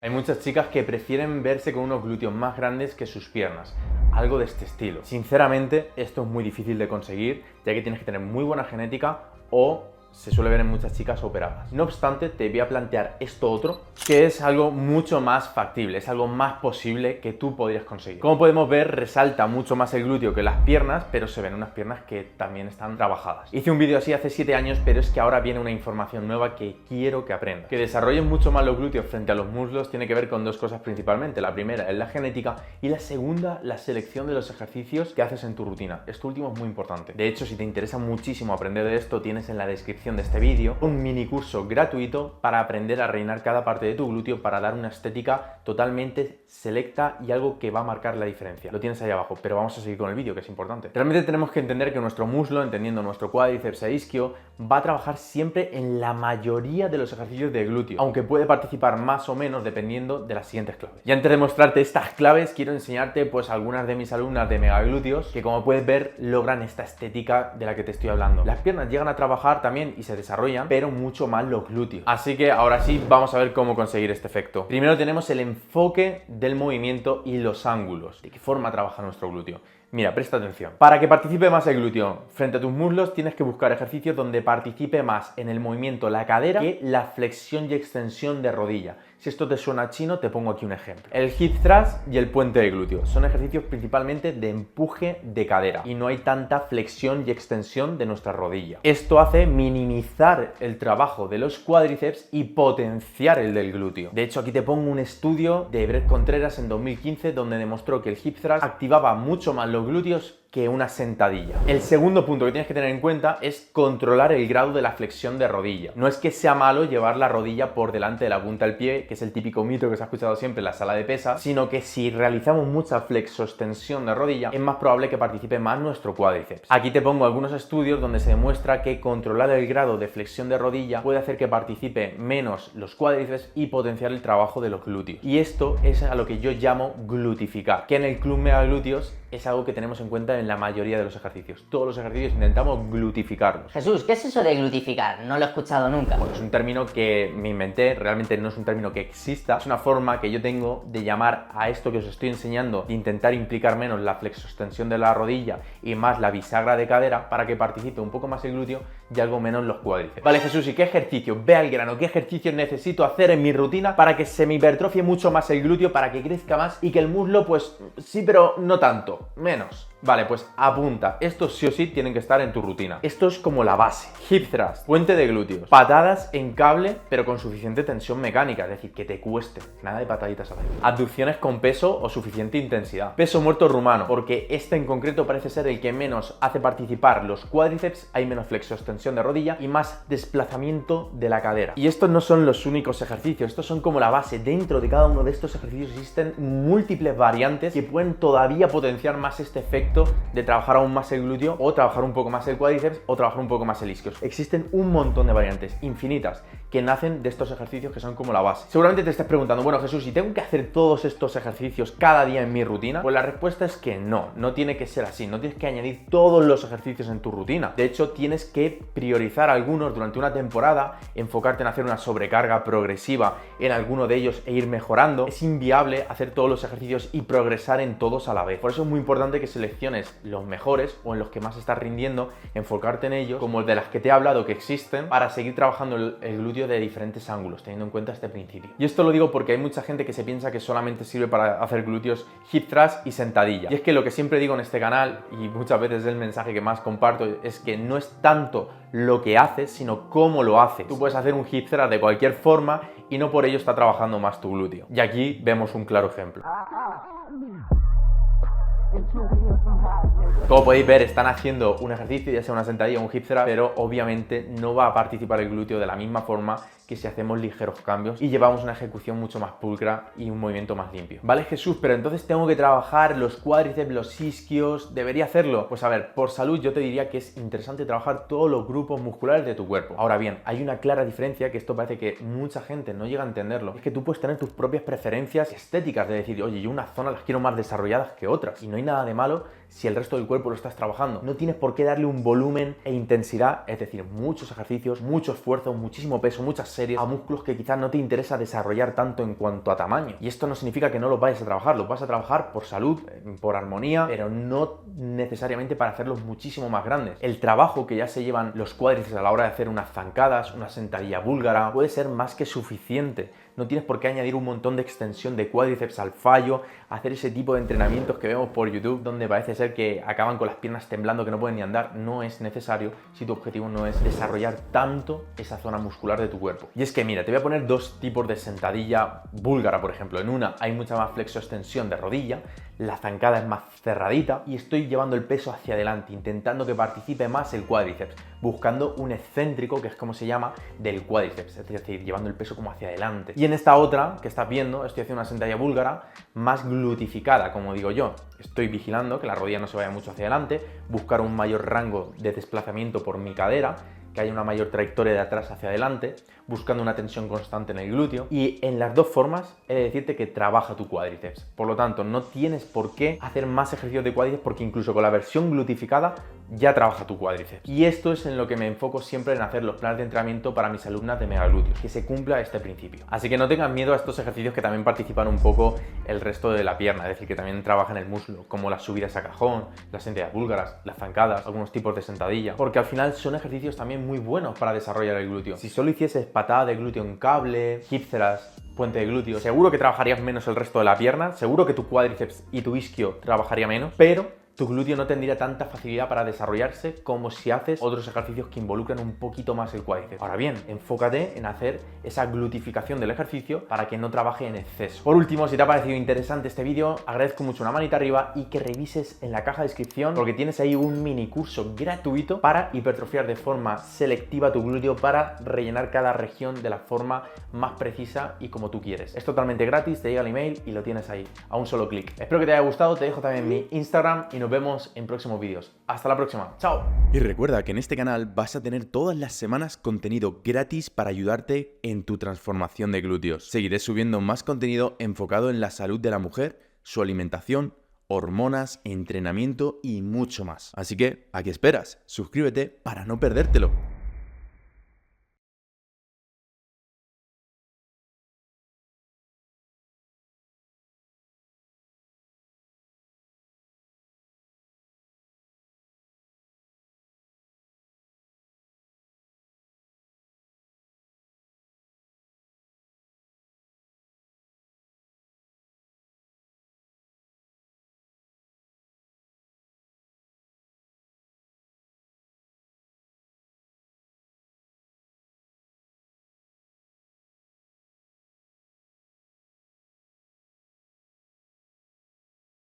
Hay muchas chicas que prefieren verse con unos glúteos más grandes que sus piernas, algo de este estilo. Sinceramente, esto es muy difícil de conseguir, ya que tienes que tener muy buena genética o se suele ver en muchas chicas operadas. No obstante, te voy a plantear esto otro, que es algo mucho más factible, es algo más posible que tú podrías conseguir. Como podemos ver, resalta mucho más el glúteo que las piernas, pero se ven unas piernas que también están trabajadas. Hice un vídeo así hace 7 años, pero es que ahora viene una información nueva que quiero que aprendas. Que desarrollen mucho más los glúteos frente a los muslos tiene que ver con dos cosas principalmente. La primera es la genética y la segunda, la selección de los ejercicios que haces en tu rutina. Esto último es muy importante. De hecho, si te interesa muchísimo aprender de esto, tienes en la descripción de este vídeo un mini curso gratuito para aprender a rellenar cada parte de tu glúteo para dar una estética totalmente selecta y algo que va a marcar la diferencia. Lo tienes ahí abajo, pero vamos a seguir con el vídeo, que es importante. Realmente tenemos que entender que nuestro muslo, entendiendo nuestro cuádriceps e isquio, va a trabajar siempre en la mayoría de los ejercicios de glúteo, aunque puede participar más o menos dependiendo de las siguientes claves. Y antes de mostrarte estas claves, quiero enseñarte pues algunas de mis alumnas de megaglúteos que, como puedes ver, logran esta estética de la que te estoy hablando. Las piernas llegan a trabajar también y se desarrollan, pero mucho más los glúteos. Así que ahora sí, vamos a ver cómo conseguir este efecto. Primero tenemos el enfoque del movimiento y los ángulos. ¿De qué forma trabaja nuestro glúteo? Mira, presta atención. Para que participe más el glúteo frente a tus muslos, tienes que buscar ejercicios donde participe más en el movimiento la cadera que la flexión y extensión de rodilla. Si esto te suena chino, te pongo aquí un ejemplo. El hip thrust y el puente de glúteo son ejercicios principalmente de empuje de cadera y no hay tanta flexión y extensión de nuestra rodilla. Esto hace minimizar el trabajo de los cuádriceps y potenciar el del glúteo. De hecho, aquí te pongo un estudio de Brett Contreras en 2015 donde demostró que el hip thrust activaba mucho más los glúteos que una sentadilla. El segundo punto que tienes que tener en cuenta es controlar el grado de la flexión de rodilla. No es que sea malo llevar la rodilla por delante de la punta del pie, que es el típico mito que se ha escuchado siempre en la sala de pesas, sino que si realizamos mucha flexoextensión de rodilla, es más probable que participe más nuestro cuádriceps. Aquí te pongo algunos estudios donde se demuestra que controlar el grado de flexión de rodilla puede hacer que participe menos los cuádriceps y potenciar el trabajo de los glúteos. Y esto es a lo que yo llamo glutificar, que en el Club Megaglúteos es algo que tenemos en cuenta en la mayoría de los ejercicios. Todos los ejercicios intentamos glutificarlos. Jesús, ¿qué es eso de glutificar? No lo he escuchado nunca. Bueno, es un término que me inventé, realmente no es un término que exista, es una forma que yo tengo de llamar a esto que os estoy enseñando, de intentar implicar menos la flexoextensión de la rodilla y más la bisagra de cadera para que participe un poco más el glúteo y algo menos los cuádriceps. Vale, Jesús, ¿y qué ejercicio? Ve al grano, ¿qué ejercicio necesito hacer en mi rutina para que se me hipertrofie mucho más el glúteo, para que crezca más y que el muslo, pues sí, pero no tanto, menos? Vale, pues apunta, estos sí o sí tienen que estar en tu rutina. Esto es como la base. Hip thrust, puente de glúteos, patadas en cable pero con suficiente tensión mecánica, es decir, que te cueste, nada de pataditas a la vez. Abducciones con peso o suficiente intensidad. Peso muerto rumano, porque este en concreto parece ser el que menos hace participar los cuádriceps, hay menos flexoextensión de rodilla y más desplazamiento de la cadera. Y estos no son los únicos ejercicios, estos son como la base. Dentro de cada uno de estos ejercicios existen múltiples variantes que pueden todavía potenciar más este efecto de trabajar aún más el glúteo o trabajar un poco más el cuádriceps o trabajar un poco más el isquio. Existen un montón de variantes, infinitas, que nacen de estos ejercicios que son como la base. Seguramente te estés preguntando, bueno, Jesús, ¿y tengo que hacer todos estos ejercicios cada día en mi rutina? Pues la respuesta es que no tiene que ser así, no tienes que añadir todos los ejercicios en tu rutina. De hecho, tienes que priorizar algunos durante una temporada, enfocarte en hacer una sobrecarga progresiva en alguno de ellos e ir mejorando. Es inviable hacer todos los ejercicios y progresar en todos a la vez. Por eso es muy importante que selecciones los mejores o en los que más estás rindiendo, enfocarte en ellos, como el de las que te he hablado que existen, para seguir trabajando el glúteo de diferentes ángulos, teniendo en cuenta este principio. Y esto lo digo porque hay mucha gente que se piensa que solamente sirve para hacer glúteos, hip thrust y sentadilla. Y es que lo que siempre digo en este canal, y muchas veces es el mensaje que más comparto, es que no es tanto lo que haces, sino cómo lo haces. Tú puedes hacer un hip thrust de cualquier forma y no por ello está trabajando más tu glúteo. Y aquí vemos un claro ejemplo. Como podéis ver, están haciendo un ejercicio, ya sea una sentadilla o un hip thrust, pero obviamente no va a participar el glúteo de la misma forma que si hacemos ligeros cambios y llevamos una ejecución mucho más pulcra y un movimiento más limpio. Vale, Jesús, pero entonces tengo que trabajar los cuádriceps, los isquios, ¿debería hacerlo? Pues a ver, por salud yo te diría que es interesante trabajar todos los grupos musculares de tu cuerpo. Ahora bien, hay una clara diferencia que esto parece que mucha gente no llega a entenderlo. Es que tú puedes tener tus propias preferencias estéticas, de decir, oye, yo unas zonas las quiero más desarrolladas que otras. Y no hay nada de malo si el resto del cuerpo lo estás trabajando. No tienes por qué darle un volumen e intensidad, es decir, muchos ejercicios, mucho esfuerzo, muchísimo peso, muchas series a músculos que quizás no te interesa desarrollar tanto en cuanto a tamaño. Y esto no significa que no los vayas a trabajar, los vas a trabajar por salud, por armonía, pero no necesariamente para hacerlos muchísimo más grandes. El trabajo que ya se llevan los cuádriceps a la hora de hacer unas zancadas, una sentadilla búlgara, puede ser más que suficiente. No tienes por qué añadir un montón de extensión de cuádriceps al fallo, hacer ese tipo de entrenamientos que vemos por YouTube donde parece ser que acaban con las piernas temblando, que no pueden ni andar. No es necesario si tu objetivo no es desarrollar tanto esa zona muscular de tu cuerpo. Y es que mira, te voy a poner dos tipos de sentadilla búlgara, por ejemplo. En una hay mucha más flexo-extensión de rodilla, la zancada es más cerradita y estoy llevando el peso hacia adelante, intentando que participe más el cuádriceps, buscando un excéntrico, que es como se llama, del cuádriceps, es decir, llevando el peso como hacia adelante. Y en esta otra que estás viendo, estoy haciendo una sentadilla búlgara más glutificada, como digo yo. Estoy vigilando que la rodilla no se vaya mucho hacia adelante, buscar un mayor rango de desplazamiento por mi cadera, que haya una mayor trayectoria de atrás hacia adelante, buscando una tensión constante en el glúteo. Y en las dos formas he de decirte que trabaja tu cuádriceps. Por lo tanto, no tienes por qué hacer más ejercicios de cuádriceps porque incluso con la versión glutificada ya trabaja tu cuádriceps. Y esto es en lo que me enfoco siempre en hacer los planes de entrenamiento para mis alumnas de megaglúteos, que se cumpla este principio. Así que no tengas miedo a estos ejercicios que también participan un poco el resto de la pierna, es decir, que también trabajan el músculo, como las subidas a cajón, las sentadillas búlgaras, las zancadas, algunos tipos de sentadilla, porque al final son ejercicios también muy buenos para desarrollar el glúteo. Si solo hicieses patada de glúteo en cable, hip thrust, puente de glúteo, seguro que trabajarías menos el resto de la pierna, seguro que tu cuádriceps y tu isquio trabajaría menos, pero tu glúteo no tendría tanta facilidad para desarrollarse como si haces otros ejercicios que involucran un poquito más el cuádriceps. Ahora bien, enfócate en hacer esa glutificación del ejercicio para que no trabaje en exceso. Por último, si te ha parecido interesante este vídeo, agradezco mucho una manita arriba y que revises en la caja de descripción porque tienes ahí un mini curso gratuito para hipertrofiar de forma selectiva tu glúteo, para rellenar cada región de la forma más precisa y como tú quieres. Es totalmente gratis, te llega el email y lo tienes ahí a un solo clic. Espero que te haya gustado, te dejo también mi Instagram y nos vemos en próximos vídeos. Hasta la próxima. ¡Chao! Y recuerda que en este canal vas a tener todas las semanas contenido gratis para ayudarte en tu transformación de glúteos. Seguiré subiendo más contenido enfocado en la salud de la mujer, su alimentación, hormonas, entrenamiento y mucho más. Así que, ¿a qué esperas? Suscríbete para no perdértelo.